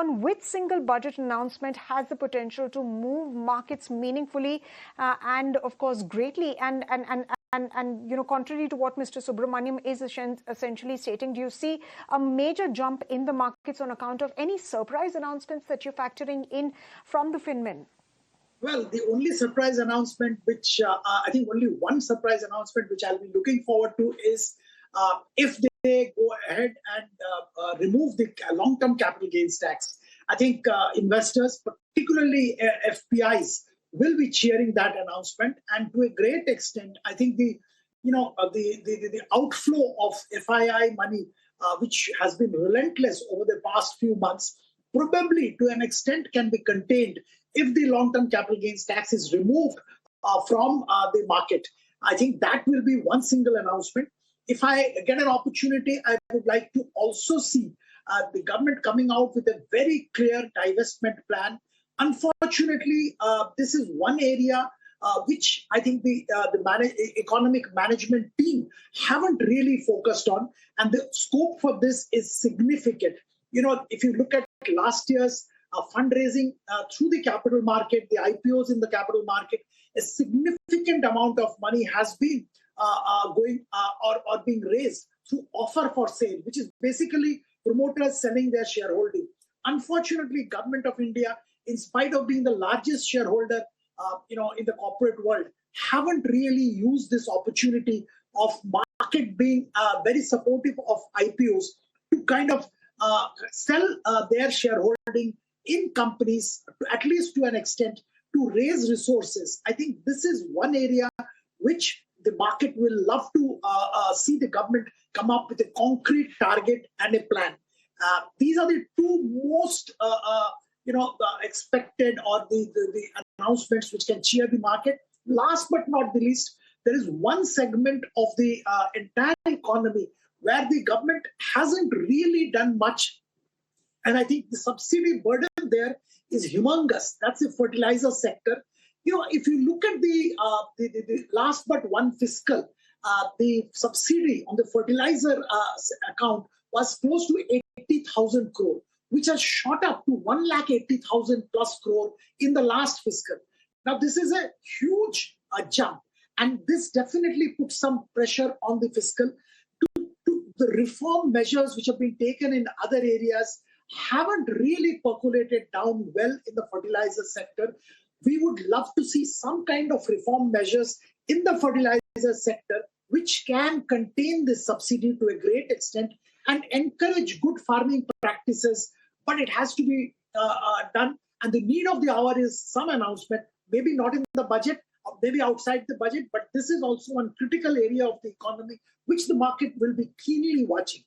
on which single budget announcement has the potential to move markets meaningfully and, of course, greatly? And contrary to what Mr. Subramaniam is essentially stating, do you see a major jump in the markets on account of any surprise announcements that you're factoring in from the FinMin? Well, the only surprise announcement, which I think only one surprise announcement, which I'll be looking forward to, is if they go ahead and remove the long-term capital gains tax. I think investors, particularly FPIs, will be cheering that announcement, and to a great extent, I think the outflow of FII money, which has been relentless over the past few months, probably to an extent can be contained if the long-term capital gains tax is removed from the market. I think that will be one single announcement. If I get an opportunity, I would like to also see the government coming out with a very clear divestment plan. Unfortunately, this is one area which I think the economic management team haven't really focused on, and the scope for this is significant. If you look at last year's fundraising through the capital market, the IPOs in the capital market, a significant amount of money has been going or being raised through offer for sale, which is basically promoters selling their shareholding. Unfortunately, Government of India, in spite of being the largest shareholder, in the corporate world, haven't really used this opportunity of market being very supportive of IPOs to kind of sell their shareholding in companies, at least to an extent, to raise resources. I think this is one area which the market will love to see the government come up with a concrete target and a plan. These are the two most expected, or the announcements which can cheer the market. Last but not the least, there is one segment of the entire economy where the government hasn't really done much. And I think the subsidy burden there is humongous. That's the fertilizer sector. If you look at the last but one fiscal, the subsidy on the fertilizer account was close to 80,000 crore, which has shot up to 180,000 plus crore in the last fiscal. Now, this is a huge jump, and this definitely puts some pressure on the fiscal. The reform measures which have been taken in other areas haven't really percolated down well in the fertilizer sector. We would love to see some kind of reform measures in the fertilizer sector which can contain this subsidy to a great extent and encourage good farming practices. But it has to be done. And the need of the hour is some announcement, maybe not in the budget, or maybe outside the budget, but this is also one critical area of the economy which the market will be keenly watching.